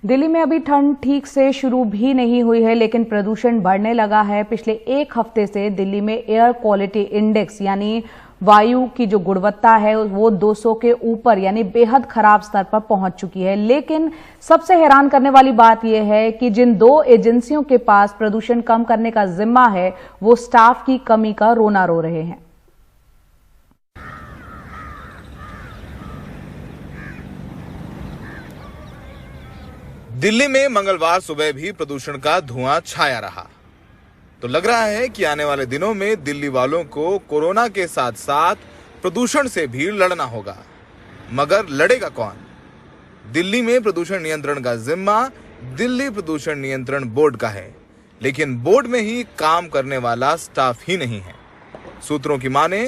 दिल्ली में अभी ठंड ठीक से शुरू भी नहीं हुई है, लेकिन प्रदूषण बढ़ने लगा है। पिछले एक हफ्ते से दिल्ली में एयर क्वालिटी इंडेक्स यानी वायु की जो गुणवत्ता है वो 200 के ऊपर यानी बेहद खराब स्तर पर पहुंच चुकी है। लेकिन सबसे हैरान करने वाली बात यह है कि जिन दो एजेंसियों के पास प्रदूषण कम करने का जिम्मा है, वो स्टाफ की कमी का रोना रो रहे हैं। दिल्ली में मंगलवार सुबह भी प्रदूषण का धुआं छाया रहा, तो लग रहा है कि आने वाले दिनों में दिल्ली वालों को कोरोना के साथ साथ प्रदूषण से भी लड़ना होगा। मगर लड़ेगा कौन? दिल्ली में प्रदूषण नियंत्रण का जिम्मा दिल्ली प्रदूषण नियंत्रण बोर्ड का है, लेकिन बोर्ड में ही काम करने वाला स्टाफ ही नहीं है। सूत्रों की माने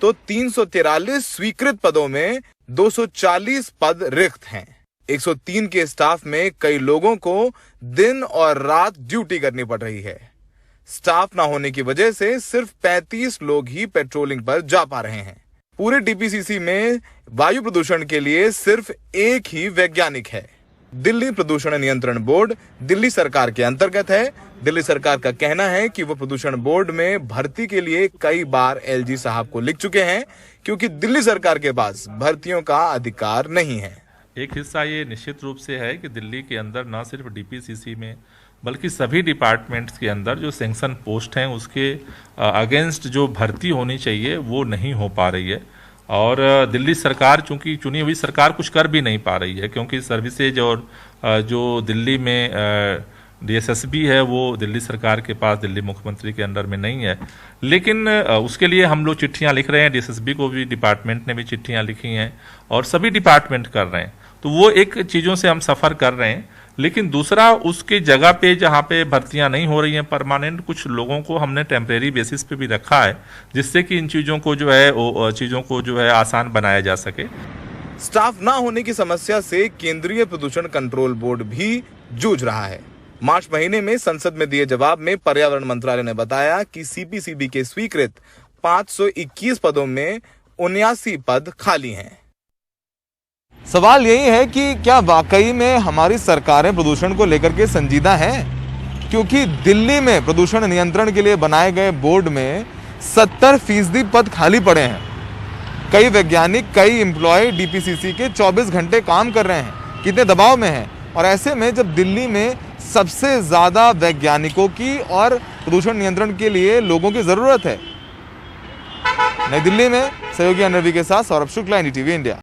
तो 343 स्वीकृत पदों में 240 पद रिक्त हैं। 103 के स्टाफ में कई लोगों को दिन और रात ड्यूटी करनी पड़ रही है। स्टाफ ना होने की वजह से सिर्फ 35 लोग ही पेट्रोलिंग पर जा पा रहे हैं। पूरे डीपीसीसी में वायु प्रदूषण के लिए सिर्फ एक ही वैज्ञानिक है। दिल्ली प्रदूषण नियंत्रण बोर्ड दिल्ली सरकार के अंतर्गत है। दिल्ली सरकार का कहना है कि वो प्रदूषण बोर्ड में भर्ती के लिए कई बार एलजी साहब को लिख चुके हैं, क्योंकि दिल्ली सरकार के पास भर्तियों का अधिकार नहीं है। एक हिस्सा ये निश्चित रूप से है कि दिल्ली के अंदर न सिर्फ डीपीसीसी में बल्कि सभी डिपार्टमेंट्स के अंदर जो सैंक्शन पोस्ट हैं उसके अगेंस्ट जो भर्ती होनी चाहिए वो नहीं हो पा रही है। और दिल्ली सरकार चूंकि चुनी हुई सरकार कुछ कर भी नहीं पा रही है, क्योंकि सर्विसेज और जो दिल्ली में डीएसएसबी है वो दिल्ली सरकार के पास दिल्ली मुख्यमंत्री के अंडर में नहीं है। लेकिन उसके लिए हम लोग चिट्ठियां लिख रहे हैं, डीएसएसबी को भी डिपार्टमेंट ने भी चिट्ठियां लिखी हैं और सभी डिपार्टमेंट कर रहे हैं। तो वो एक चीज़ों से हम सफ़र कर रहे हैं। लेकिन दूसरा, उसकी जगह पे जहाँ पे भर्तियां नहीं हो रही हैं परमानेंट, कुछ लोगों को हमने टेम्परेरी बेसिस पे भी रखा है, जिससे कि इन चीज़ों को जो है आसान बनाया जा सके। स्टाफ ना होने की समस्या से केंद्रीय प्रदूषण कंट्रोल बोर्ड भी जूझ रहा है। मार्च महीने में संसद में दिए जवाब में पर्यावरण मंत्रालय ने बताया कि सीपीसीबी के स्वीकृत 521 पदों में 79 पद खाली हैं। सवाल यही है कि क्या वाकई में हमारी सरकारें प्रदूषण को लेकर के संजीदा हैं? क्योंकि दिल्ली में प्रदूषण नियंत्रण के लिए बनाए गए बोर्ड में 70% पद खाली पड़े हैं। कई वैज्ञानिक, कई एम्प्लॉय डीपीसीसी के 24 घंटे काम कर रहे हैं, कितने दबाव में हैं। और ऐसे में जब दिल्ली में सबसे ज्यादा वैज्ञानिकों की और प्रदूषण नियंत्रण के लिए लोगों की जरूरत है। नई दिल्ली में सहयोगी अनरवि के साथ सौरभ शुक्ला, एनडीटीवी इंडिया।